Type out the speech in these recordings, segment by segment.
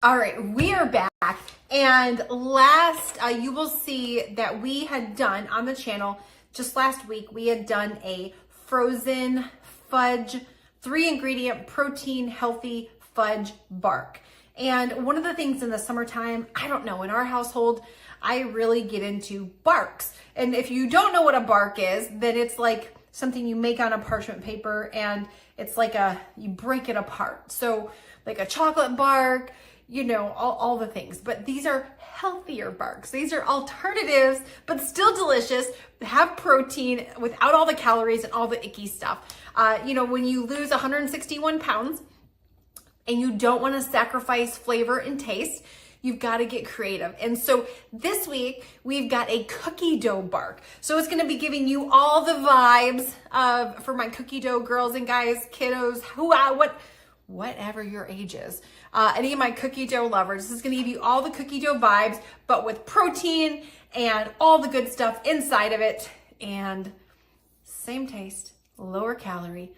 All right, we are back. And last, you will see that we had done on the channel, just last week, we had done a frozen fudge, 3-ingredient protein healthy fudge bark. And one of the things in the summertime, I don't know, in our household, I really get into barks. And if you don't know what a bark is, then it's like something you make on a parchment paper and it's like you break it apart. So like a chocolate bark, you know, all the things, but these are healthier barks. These are alternatives, but still delicious, have protein without all the calories and all the icky stuff. You know, when you lose 161 pounds and you don't want to sacrifice flavor and taste, you've got to get creative. And so this week we've got a cookie dough bark. So it's going to be giving you all the vibes for my cookie dough girls and guys, kiddos, whatever your age is. Any of my cookie dough lovers, this is going to give you all the cookie dough vibes, but with protein and all the good stuff inside of it, and same taste, lower calorie,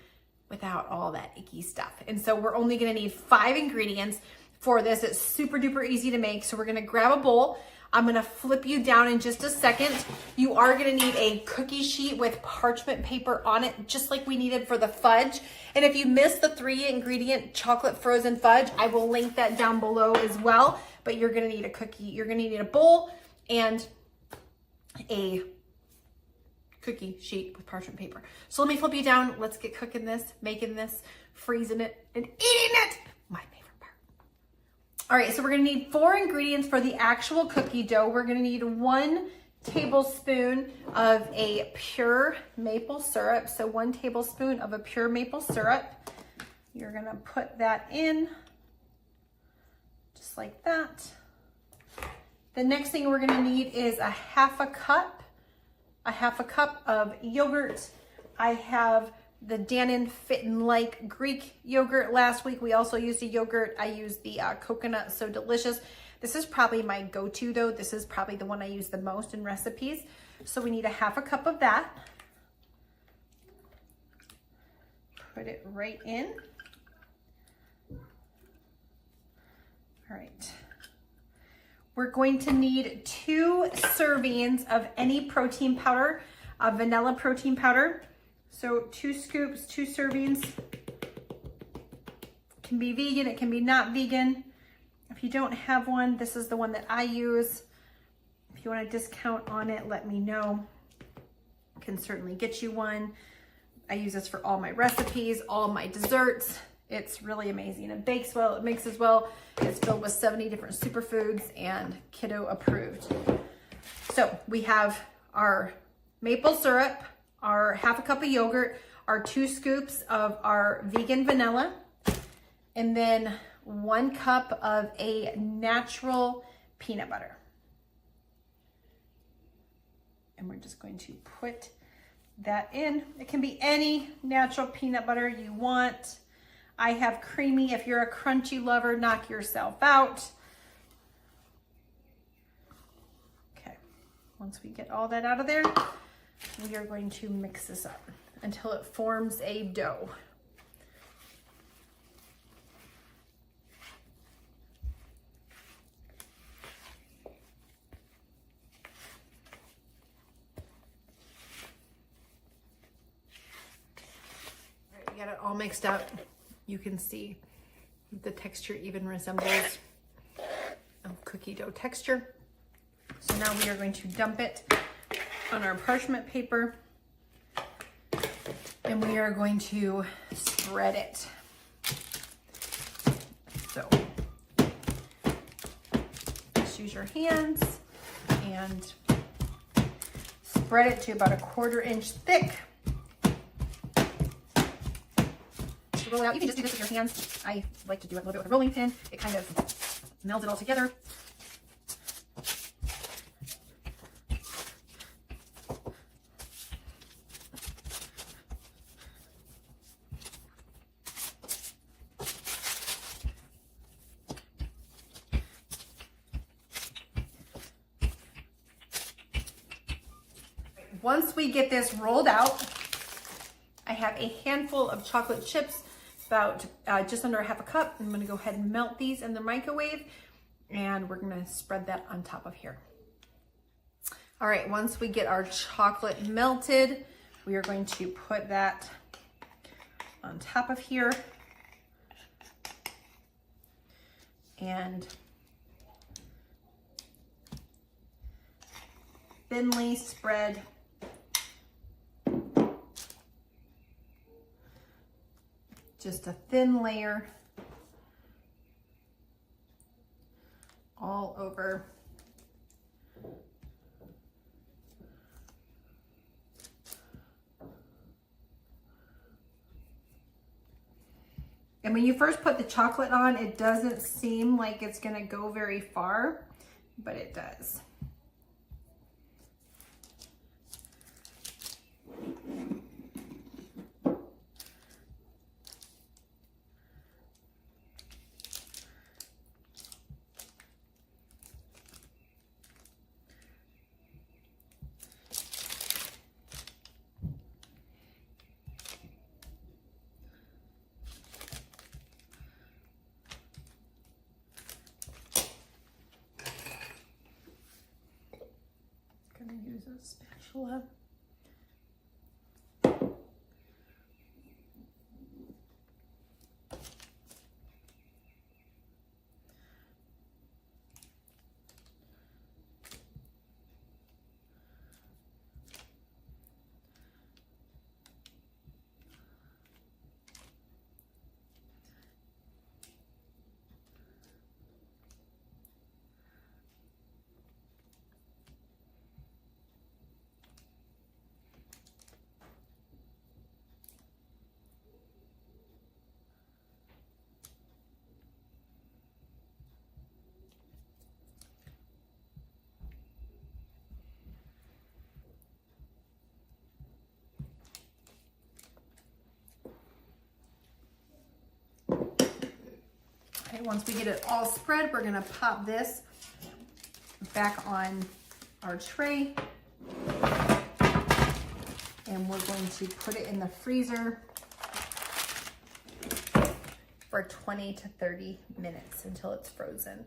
without all that icky stuff. And so we're only going to need 5 ingredients for this. It's super duper easy to make. So we're going to grab a bowl. I'm going to flip you down in just a second. You are going to need a cookie sheet with parchment paper on it, just like we needed for the fudge. And if you missed the 3-ingredient chocolate frozen fudge, I will link that down below as well. But you're going to need a cookie. You're going to need a bowl and a cookie sheet with parchment paper. So let me flip you down. Let's get cooking this, making this, freezing it, and eating it. My favorite. All right, so we're gonna need 4 ingredients for the actual cookie dough. We're gonna need 1 tablespoon of a pure maple syrup. So 1 tablespoon of a pure maple syrup. You're gonna put that in just like that. The next thing we're gonna need is a half a cup of yogurt. I have the Dannon Fit and Like Greek yogurt. Last week we also used a yogurt. I used the coconut So Delicious. This is probably my go-to though. This is probably the one I use the most in recipes. So we need a half a cup of that. Put it right in. All right. We're going to need 2 servings of any protein powder, vanilla protein powder. So 2 scoops, 2 servings. It can be vegan, it can be not vegan. If you don't have one, this is the one that I use. If you want a discount on it, let me know. I can certainly get you one. I use this for all my recipes, all my desserts. It's really amazing. It bakes well, it mixes well. It's filled with 70 different superfoods and kiddo approved. So we have our maple syrup, our half a cup of yogurt, our 2 scoops of our vegan vanilla, and then 1 cup of a natural peanut butter. And we're just going to put that in. It can be any natural peanut butter you want. I have creamy. If you're a crunchy lover, knock yourself out. Okay, once we get all that out of there, we are going to mix this up until it forms a dough. All right, we got it all mixed up. You can see the texture even resembles cookie dough texture. So now we are going to dump it on our parchment paper, and we are going to spread it. So just use your hands and spread it to about a 1/4 inch thick. To roll it out, you can just do this with your hands. I like to do it a little bit with a rolling pin. It kind of melds it all together. Once we get this rolled out, I have a handful of chocolate chips about just under a half a cup. I'm gonna go ahead and melt these in the microwave, and we're gonna spread that on top of here. All right, once we get our chocolate melted, we are going to put that on top of here. And thinly spread just a thin layer all over. And when you first put the chocolate on, it doesn't seem like it's gonna go very far, but it does. Gonna use a spatula. Okay, once we get it all spread, we're gonna pop this back on our tray, and we're going to put it in the freezer for 20 to 30 minutes until it's frozen.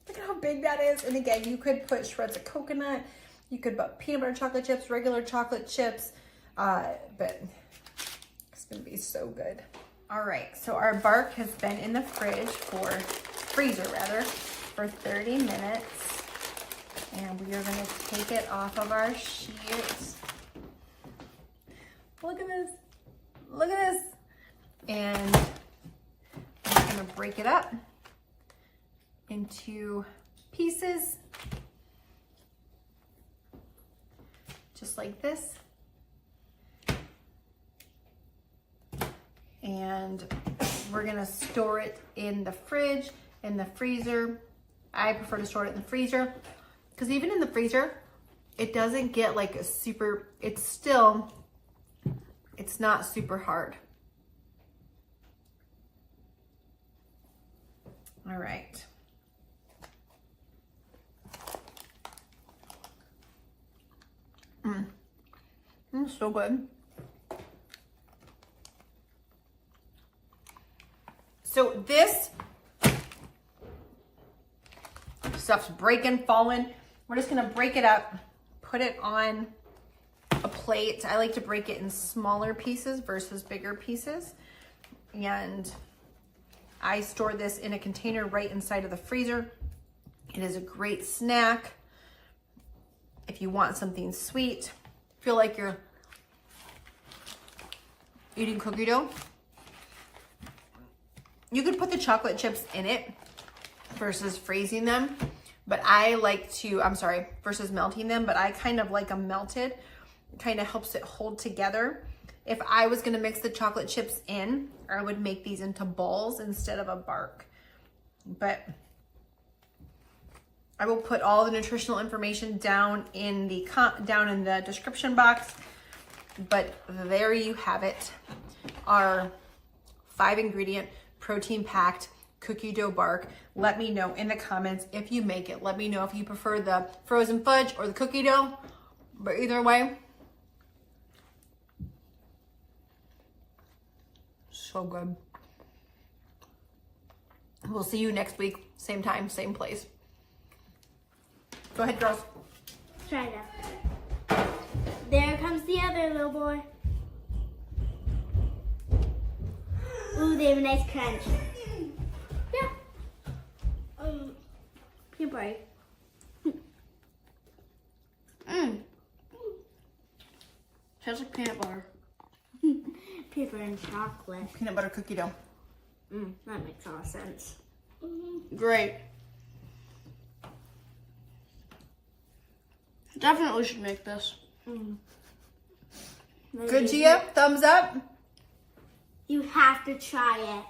Look at how big that is. And again, you could put shreds of coconut, you could put peanut butter chocolate chips, regular chocolate chips, but it's gonna be so good. All right, so our bark has been in the freezer for 30 minutes. And we are gonna take it off of our sheet. Look at this, look at this. And I'm gonna break it up into pieces, just like this. And we're gonna store it in the fridge, in the freezer. I prefer to store it in the freezer because even in the freezer, it doesn't get like a super, it's not super hard. All right. It's so good. So this stuff's breaking, falling. We're just gonna break it up, put it on a plate. I like to break it in smaller pieces versus bigger pieces. And I store this in a container right inside of the freezer. It is a great snack. If you want something sweet, feel like you're eating cookie dough. You could put the chocolate chips in it versus freezing them, but I like to, versus melting them, but I kind of like them melted. It kind of helps it hold together. If I was gonna mix the chocolate chips in, I would make these into balls instead of a bark. But I will put all the nutritional information down in the description box. But there you have it. Our 5-ingredient, protein-packed cookie dough bark. Let me know in the comments if you make it. Let me know if you prefer the frozen fudge or the cookie dough. But either way, so good. We'll see you next week. Same time, same place. Go ahead, girls. Try that. There comes the other little boy. Ooh, they have a nice crunch. Yeah. Peanut butter. Tastes like peanut butter. Peanut butter and chocolate. Peanut butter cookie dough. That makes a lot of sense. Great. Definitely should make this. Good, Gia? Thumbs up? You have to try it.